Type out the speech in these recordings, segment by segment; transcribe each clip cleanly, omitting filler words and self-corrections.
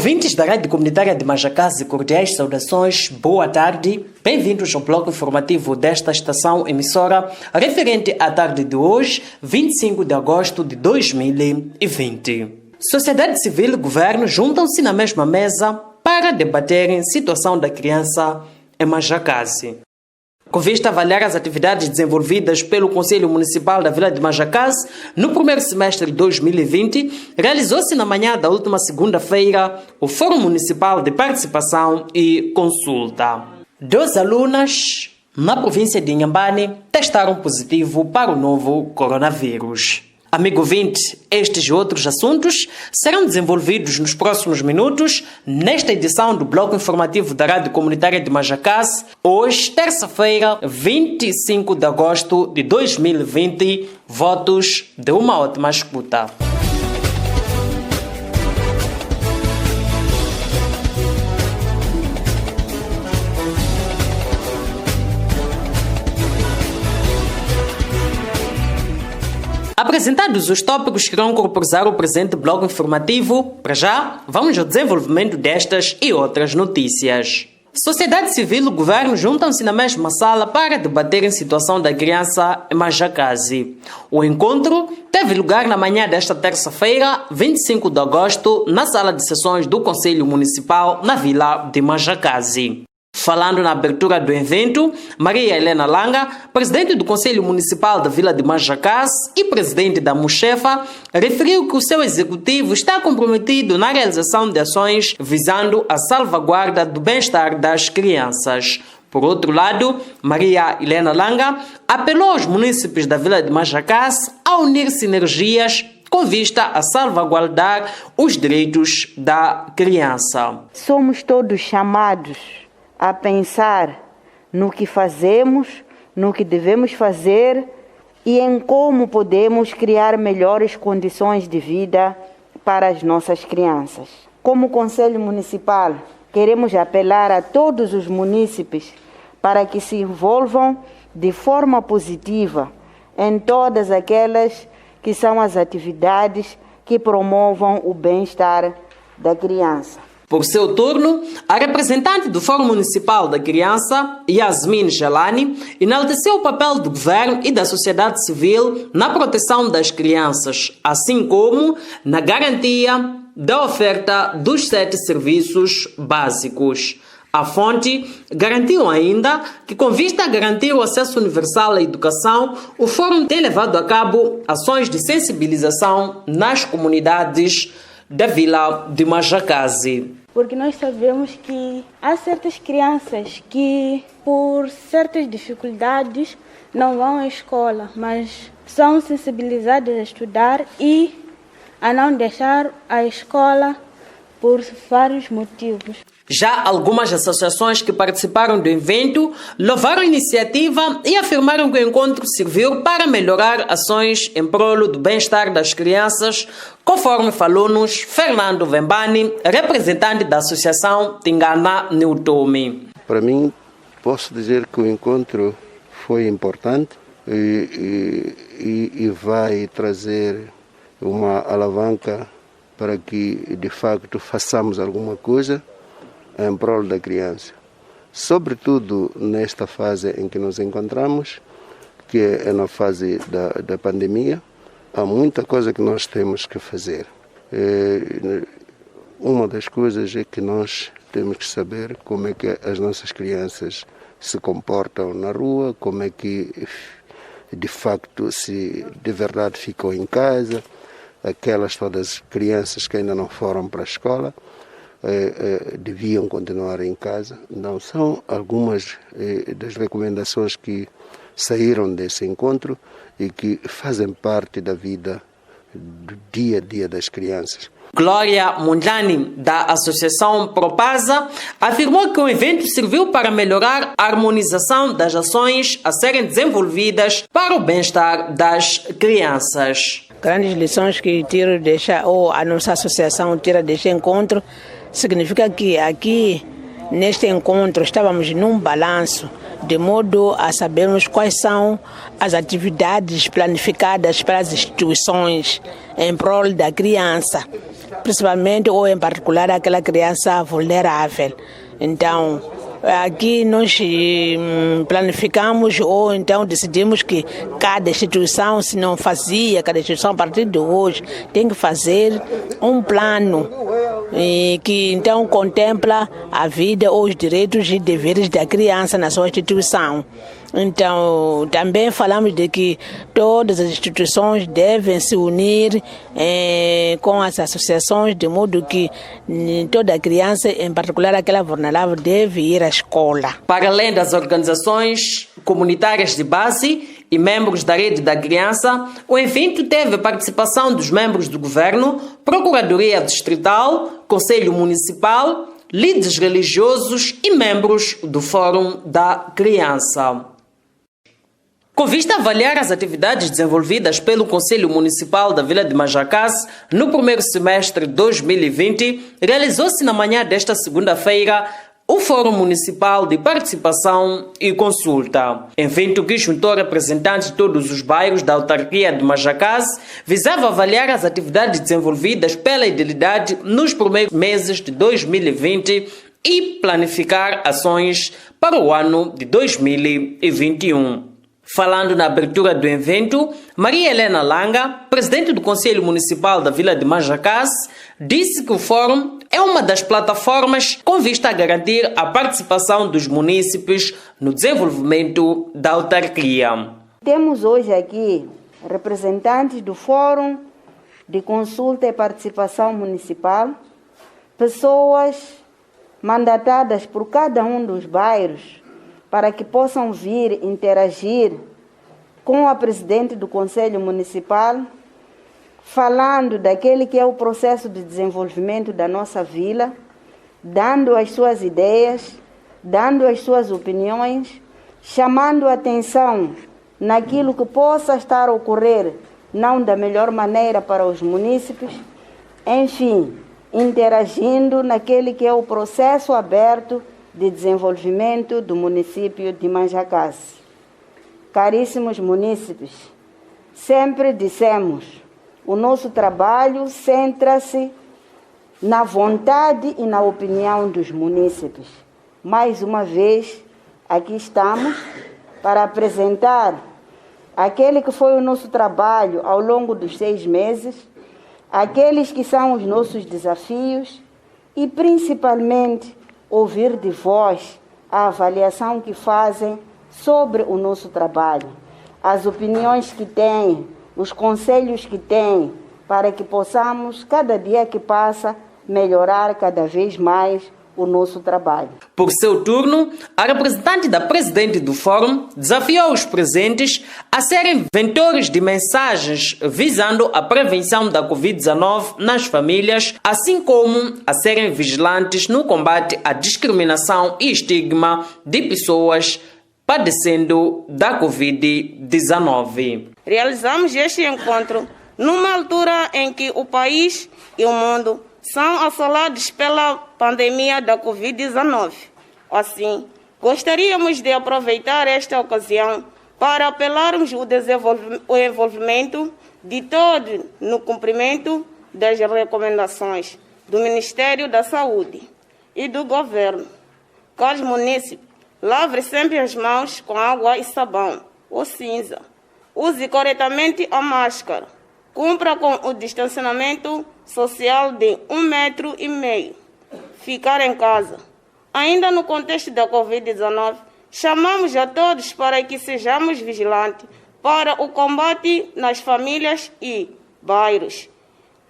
Ouvintes da Rádio Comunitária de Majacase, cordiais saudações, boa tarde. Bem-vindos ao bloco informativo desta estação emissora, referente à tarde de hoje, 25 de agosto de 2020. Sociedade civil e governo juntam-se na mesma mesa para debaterem a situação da criança em Majacase. Com vista a avaliar as atividades desenvolvidas pelo Conselho Municipal da Vila de Majacase no primeiro semestre de 2020, realizou-se na manhã da última segunda-feira o Fórum Municipal de Participação e Consulta. 2 alunas na província de Inhambane testaram positivo para o novo coronavírus. Amigo ouvinte, estes e outros assuntos serão desenvolvidos nos próximos minutos nesta edição do Bloco Informativo da Rádio Comunitária de Majacase, hoje, terça-feira, 25 de agosto de 2020. Votos de uma ótima escuta. Apresentados os tópicos que irão corporizar o presente bloco informativo, para já, vamos ao desenvolvimento destas e outras notícias. Sociedade civil e governo juntam-se na mesma sala para debaterem a situação da criança em Majacase. O encontro teve lugar na manhã desta terça-feira, 25 de agosto, na sala de sessões do Conselho Municipal na Vila de Majacase. Falando na abertura do evento, Maria Helena Langa, presidente do Conselho Municipal da Vila de Majacase e presidente da Muxefa, referiu que o seu executivo está comprometido na realização de ações visando a salvaguarda do bem-estar das crianças. Por outro lado, Maria Helena Langa apelou aos munícipes da Vila de Majacase a unir sinergias com vista a salvaguardar os direitos da criança. Somos todos chamados a pensar no que fazemos, no que devemos fazer e em como podemos criar melhores condições de vida para as nossas crianças. Como Conselho Municipal, queremos apelar a todos os munícipes para que se envolvam de forma positiva em todas aquelas que são as atividades que promovam o bem-estar da criança. Por seu turno, a representante do Fórum Municipal da Criança, Yasmin Jelani, enalteceu o papel do governo e da sociedade civil na proteção das crianças, assim como na garantia da oferta dos 7 serviços básicos. A fonte garantiu ainda que, com vista a garantir o acesso universal à educação, o Fórum tem levado a cabo ações de sensibilização nas comunidades da Vila de Majacase. Porque nós sabemos que há certas crianças que, por certas dificuldades, não vão à escola, mas são sensibilizadas a estudar e a não deixar a escola por vários motivos. Já algumas associações que participaram do evento louvaram a iniciativa e afirmaram que o encontro serviu para melhorar ações em prol do bem-estar das crianças, conforme falou-nos Fernando Vembani, representante da Associação Tingana Newtome. Para mim, posso dizer que o encontro foi importante e vai trazer uma alavanca para que, de facto, façamos alguma coisa em prol da criança. Sobretudo nesta fase em que nos encontramos, que é na fase da pandemia, há muita coisa que nós temos que fazer. Uma das coisas é que nós temos que saber como é que as nossas crianças se comportam na rua, como é que, de facto, se de verdade ficam em casa, aquelas todas crianças que ainda não foram para a escola, deviam continuar em casa. Não são algumas das recomendações que saíram desse encontro e que fazem parte da vida do dia a dia das crianças. Glória Mundlani, da Associação Propasa, afirmou que o evento serviu para melhorar a harmonização das ações a serem desenvolvidas para o bem-estar das crianças. Grandes lições que a nossa associação tira deste encontro significa que aqui, neste encontro, estávamos num balanço, de modo a sabermos quais são as atividades planificadas para as instituições em prol da criança. principalmente ou em particular aquela criança vulnerável. Então, aqui nós planificamos ou então decidimos que cada instituição, se não fazia, cada instituição a partir de hoje tem que fazer um plano que então contempla a vida, os direitos e deveres da criança na sua instituição. Então, também falamos de que todas as instituições devem se unir com as associações, de modo que toda criança, em particular aquela vulnerável, deve ir à escola. Para além das organizações comunitárias de base e membros da Rede da Criança, o evento teve a participação dos membros do Governo, Procuradoria Distrital, Conselho Municipal, líderes religiosos e membros do Fórum da Criança. Com vista a avaliar as atividades desenvolvidas pelo Conselho Municipal da Vila de Majacase no primeiro semestre de 2020, realizou-se na manhã desta segunda-feira o Fórum Municipal de Participação e Consulta. Evento que juntou representantes de todos os bairros da autarquia de Majacase, visava avaliar as atividades desenvolvidas pela idilidade nos primeiros meses de 2020 e planificar ações para o ano de 2021. Falando na abertura do evento, Maria Helena Langa, presidente do Conselho Municipal da Vila de Majacase, disse que o Fórum é uma das plataformas com vista a garantir a participação dos munícipes no desenvolvimento da autarquia. Temos hoje aqui representantes do Fórum de Consulta e Participação Municipal, pessoas mandatadas por cada um dos bairros, para que possam vir interagir com a presidente do Conselho Municipal, falando daquele que é o processo de desenvolvimento da nossa vila, dando as suas ideias, dando as suas opiniões, chamando a atenção naquilo que possa estar a ocorrer, não da melhor maneira para os munícipes, enfim, interagindo naquele que é o processo aberto de desenvolvimento do município de Majacase. Caríssimos munícipes, sempre dissemos, o nosso trabalho centra-se na vontade e na opinião dos munícipes. Mais uma vez, aqui estamos para apresentar aquele que foi o nosso trabalho ao longo dos 6 meses, aqueles que são os nossos desafios e, principalmente, ouvir de vós a avaliação que fazem sobre o nosso trabalho, as opiniões que têm, os conselhos que têm, para que possamos, cada dia que passa, melhorar cada vez mais o nosso trabalho. Por seu turno, a representante da presidente do Fórum desafiou os presentes a serem ventores de mensagens visando a prevenção da Covid-19 nas famílias, assim como a serem vigilantes no combate à discriminação e estigma de pessoas padecendo da Covid-19. Realizamos este encontro numa altura em que o país e o mundo são assolados pela pandemia da Covid-19. Assim, gostaríamos de aproveitar esta ocasião para apelarmos o envolvimento de todos no cumprimento das recomendações do Ministério da Saúde e do Governo. Caros munícipes, lave sempre as mãos com água e sabão ou cinza. Use corretamente a máscara. Cumpra com o distanciamento social de 1,5 metro. Ficar em casa. Ainda no contexto da Covid-19, chamamos a todos para que sejamos vigilantes para o combate nas famílias e bairros,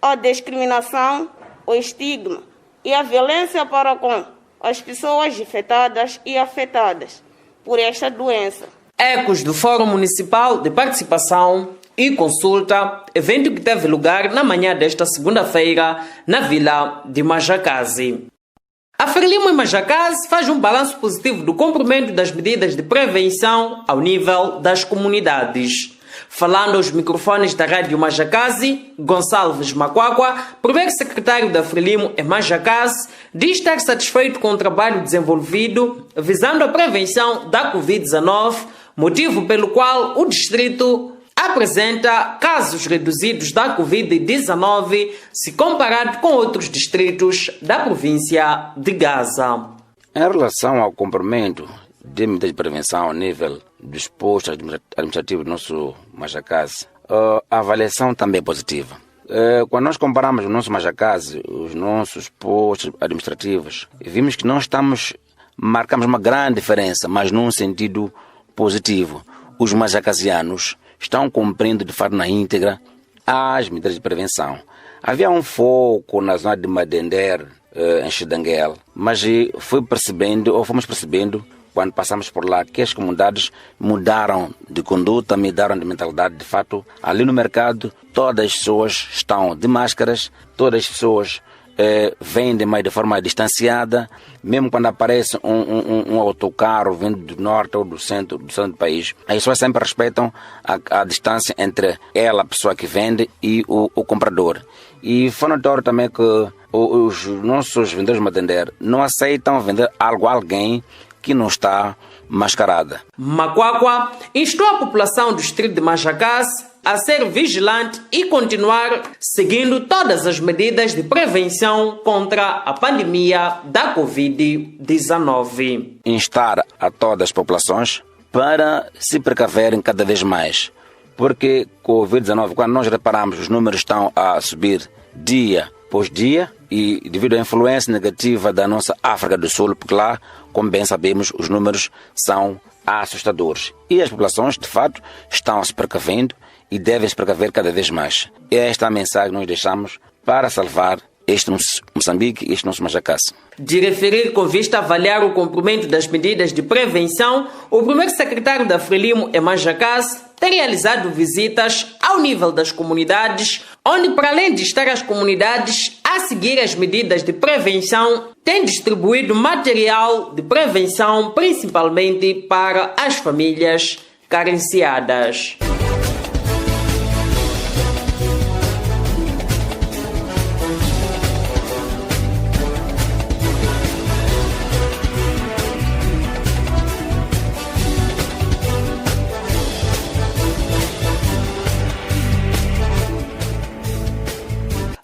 a discriminação, o estigma e a violência para com as pessoas infectadas e afetadas por esta doença. Ecos do Fórum Municipal de Participação e Consulta, evento que teve lugar na manhã desta segunda-feira na Vila de Majacase. A Frelimo em Majacase faz um balanço positivo do cumprimento das medidas de prevenção ao nível das comunidades. Falando aos microfones da Rádio Majacase, Gonçalves Macuacua, primeiro secretário da Frelimo em Majacase, diz estar satisfeito com o trabalho desenvolvido visando a prevenção da Covid-19, motivo pelo qual o distrito apresenta casos reduzidos da Covid-19 se comparado com outros distritos da província de Gaza. Em relação ao cumprimento de medidas de prevenção a nível dos postos administrativos do nosso Majacase, a avaliação também é positiva. Quando nós comparamos o nosso Majacase, os nossos postos administrativos, vimos que nós marcamos uma grande diferença, mas num sentido positivo. Os majacasianos estão cumprindo de fato na íntegra as medidas de prevenção. Havia um foco na zona de Madender, em Xidanguel, mas fomos percebendo quando passamos por lá que as comunidades mudaram de conduta, mudaram de mentalidade. De fato, ali no mercado, todas as pessoas estão de máscaras, todas as pessoas vendem mais de forma distanciada. Mesmo quando aparece um autocarro vindo do norte ou do centro do país, as pessoas sempre respeitam a distância entre ela, a pessoa que vende, e o comprador. E foi notório também que os nossos vendedores de Madender não aceitam vender algo a alguém que não está mascarada. Macuacua instou a população do distrito de Majacase a ser vigilante e continuar seguindo todas as medidas de prevenção contra a pandemia da Covid-19. Instar a todas as populações para se precaverem cada vez mais, porque Covid-19, quando nós reparamos, os números estão a subir dia após dia, e devido à influência negativa da nossa África do Sul, porque lá, como bem sabemos, os números são assustadores. E as populações, de fato, estão se precavendo e devem se precaver cada vez mais. Esta é a mensagem que nós deixamos para salvar este Moçambique e este nosso Majacase. De referir com vista a avaliar o cumprimento das medidas de prevenção, o primeiro secretário da Frelimo em Majacase tem realizado visitas ao nível das comunidades, onde, para além de estar as comunidades a seguir as medidas de prevenção, tem distribuído material de prevenção, principalmente para as famílias carenciadas.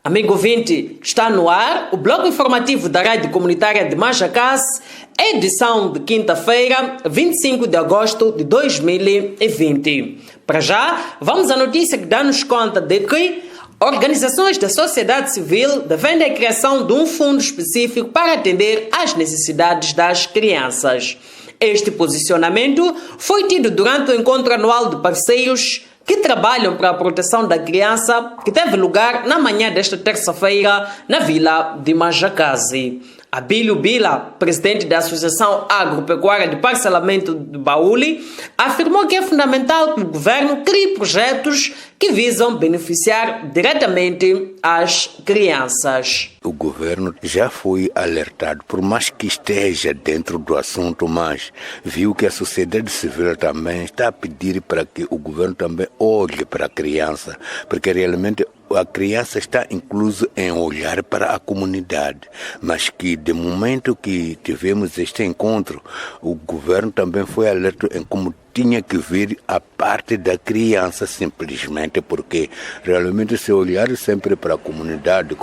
Amigo ouvinte, está no ar o bloco informativo da Rádio Comunitária de Majacase, edição de quinta-feira, 25 de agosto de 2020. Para já, vamos à notícia que dá-nos conta de que organizações da sociedade civil defendem a criação de um fundo específico para atender às necessidades das crianças. Este posicionamento foi tido durante o encontro anual de parceiros que trabalham para a proteção da criança, que teve lugar na manhã desta terça-feira na vila de Majacase. Abílio Bila, presidente da Associação Agropecuária de Parcelamento de Baúli, afirmou que é fundamental que o governo crie projetos que visam beneficiar diretamente as crianças. O governo já foi alertado, por mais que esteja dentro do assunto, mas viu que a sociedade civil também está a pedir para que o governo também olhe para a criança, porque realmente a criança está incluso em olhar para a comunidade, mas que de momento que tivemos este encontro, o governo também foi alerta em como tinha que vir a parte da criança, simplesmente porque realmente se olhar sempre para a comunidade,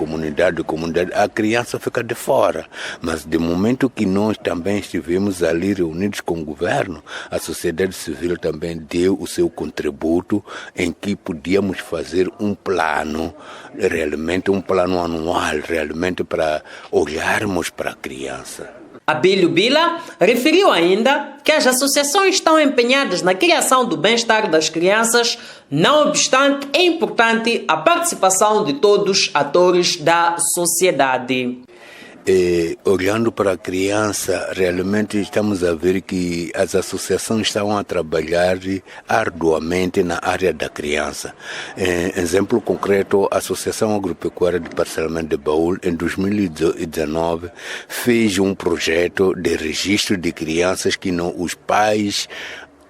a criança fica de fora. Mas de momento que nós também estivemos ali reunidos com o governo, a sociedade civil também deu o seu contributo em que podíamos fazer um plano, realmente um plano anual, realmente para olharmos para a criança. Abílio Bila referiu ainda que as associações estão empenhadas na criação do bem-estar das crianças, não obstante é importante a participação de todos os atores da sociedade. Olhando para a criança, realmente estamos a ver que as associações estão a trabalhar arduamente na área da criança. Exemplo concreto, a Associação Agropecuária de Parcelamento de Baúli, em 2019, fez um projeto de registro de crianças que os pais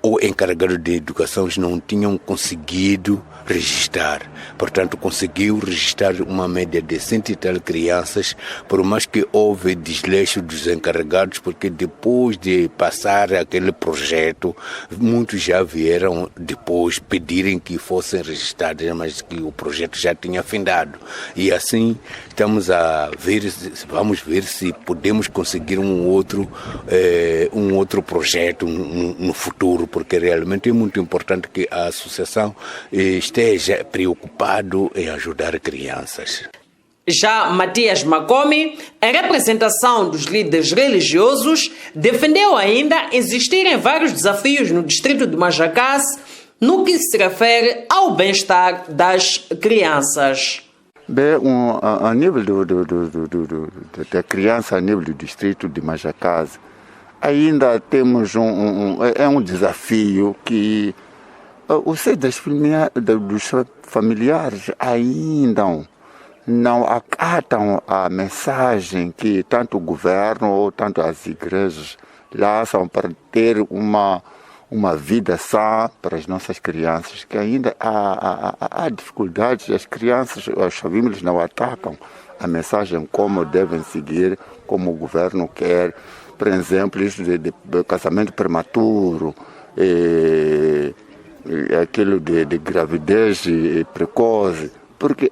ou encarregados de educação não tinham conseguido registrar. Portanto, conseguiu registrar uma média de 100 e tal crianças, por mais que houve desleixo dos encarregados, porque depois de passar aquele projeto, muitos já vieram depois pedirem que fossem registrados, mas que o projeto já tinha findado. E assim estamos a ver, vamos ver se podemos conseguir um outro projeto no futuro, porque realmente é muito importante que a associação esteja preocupado em ajudar crianças. Já Matias Macomi, em representação dos líderes religiosos, defendeu ainda existirem vários desafios no distrito de Majacase no que se refere ao bem-estar das crianças. Bem, a nível da criança, a nível do distrito de Majacase, ainda temos um desafio que o seio dos familiares ainda não acatam a mensagem que tanto o governo ou tanto as igrejas lançam para ter uma vida sã para as nossas crianças, que ainda há dificuldades, as crianças, as famílias não atacam a mensagem como devem seguir, como o governo quer, por exemplo, isso de casamento prematuro, aquilo de gravidez precoce, porque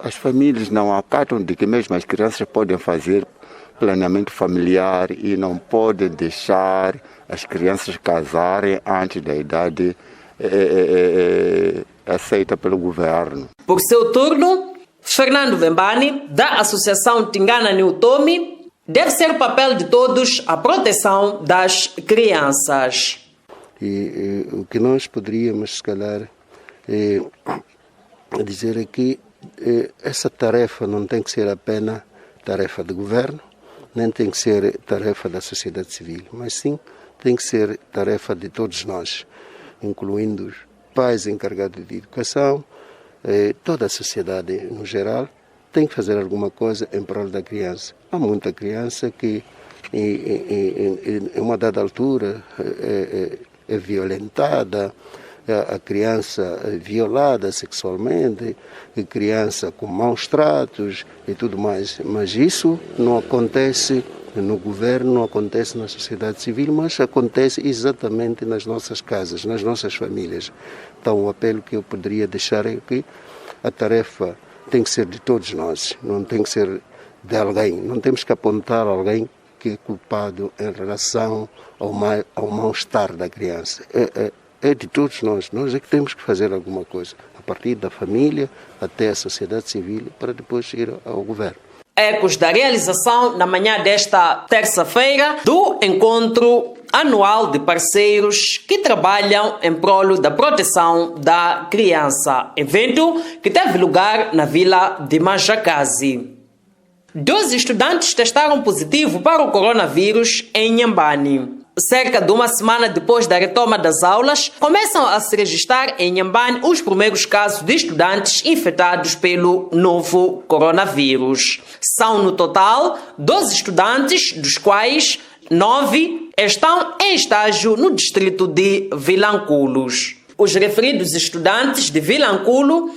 as famílias não acatam de que mesmo as crianças podem fazer planeamento familiar e não podem deixar as crianças casarem antes da idade aceita pelo governo. Por seu turno, Fernando Vembani, da Associação Tingana Newtomi, deve ser o papel de todos a proteção das crianças. E o que nós poderíamos, se calhar, dizer é que essa tarefa não tem que ser apenas tarefa do governo, nem tem que ser tarefa da sociedade civil, mas sim tem que ser tarefa de todos nós, incluindo os pais encarregados de educação, toda a sociedade no geral, tem que fazer alguma coisa em prol da criança. Há muita criança que, em uma dada altura, é violentada, a criança violada sexualmente, a criança com maus tratos e tudo mais. Mas isso não acontece no governo, não acontece na sociedade civil, mas acontece exatamente nas nossas casas, nas nossas famílias. Então o apelo que eu poderia deixar é que a tarefa tem que ser de todos nós, não tem que ser de alguém. Não temos que apontar alguém que é culpado em relação ao mal-estar da criança. É de todos nós. Nós é que temos que fazer alguma coisa, a partir da família até a sociedade civil, para depois ir ao governo. Ecos da realização, na manhã desta terça-feira, do encontro anual de parceiros que trabalham em prol da proteção da criança. Evento que teve lugar na vila de Majacase. 12 estudantes testaram positivo para o coronavírus em Inhambane. Cerca de uma semana depois da retoma das aulas, começam a se registrar em Inhambane os primeiros casos de estudantes infectados pelo novo coronavírus. São, no total, 12 estudantes, dos quais 9 estão em estágio no distrito de Vilanculos. Os referidos estudantes de Vilanculo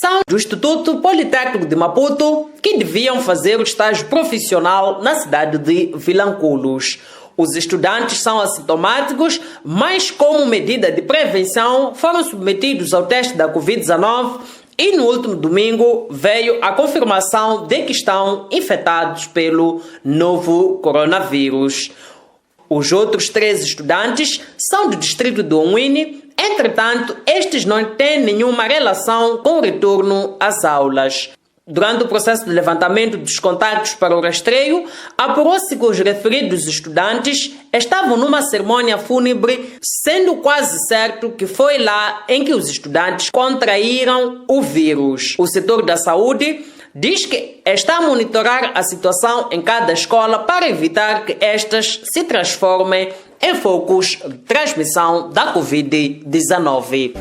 são do Instituto Politécnico de Maputo, que deviam fazer o estágio profissional na cidade de Vilanculos. Os estudantes são assintomáticos, mas como medida de prevenção foram submetidos ao teste da Covid-19 e no último domingo veio a confirmação de que estão infectados pelo novo coronavírus. Os outros 3 estudantes são do distrito de Onwini, entretanto, estes não têm nenhuma relação com o retorno às aulas. Durante o processo de levantamento dos contatos para o rastreio, apurou-se que os referidos estudantes estavam numa cerimônia fúnebre, sendo quase certo que foi lá em que os estudantes contraíram o vírus. O setor da saúde diz que está a monitorar a situação em cada escola para evitar que estas se transformem em focos de transmissão da Covid-19.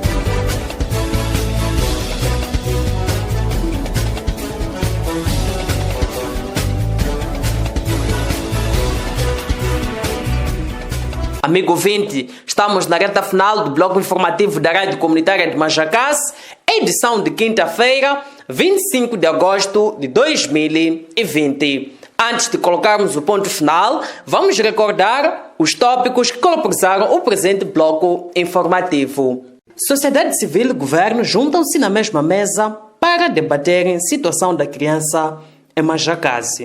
Amigo ouvinte, estamos na reta final do bloco informativo da Rádio Comunitária de Majacás, edição de quinta-feira, 25 de agosto de 2020. Antes de colocarmos o ponto final, vamos recordar os tópicos que caracterizaram o presente bloco informativo. Sociedade civil e governo juntam-se na mesma mesa para debaterem a situação da criança em Majacás.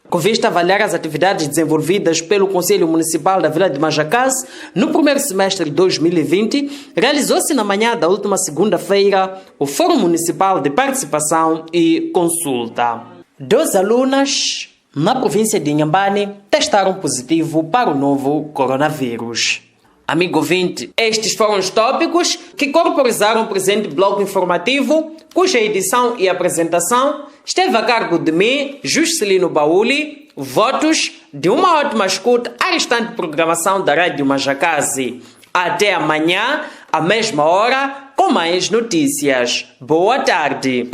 Com vista a avaliar as atividades desenvolvidas pelo Conselho Municipal da Vila de Majacás no primeiro semestre de 2020, realizou-se na manhã da última segunda-feira o Fórum Municipal de Participação e Consulta. 2 alunas na província de Inhambane testaram positivo para o novo coronavírus. Amigo ouvinte, estes foram os tópicos que corporizaram o presente bloco informativo, cuja edição e apresentação esteve a cargo de mim, Juscelino Baúli. Votos de uma ótima escuta à restante programação da Rádio Majacás. Até amanhã, à mesma hora, com mais notícias. Boa tarde.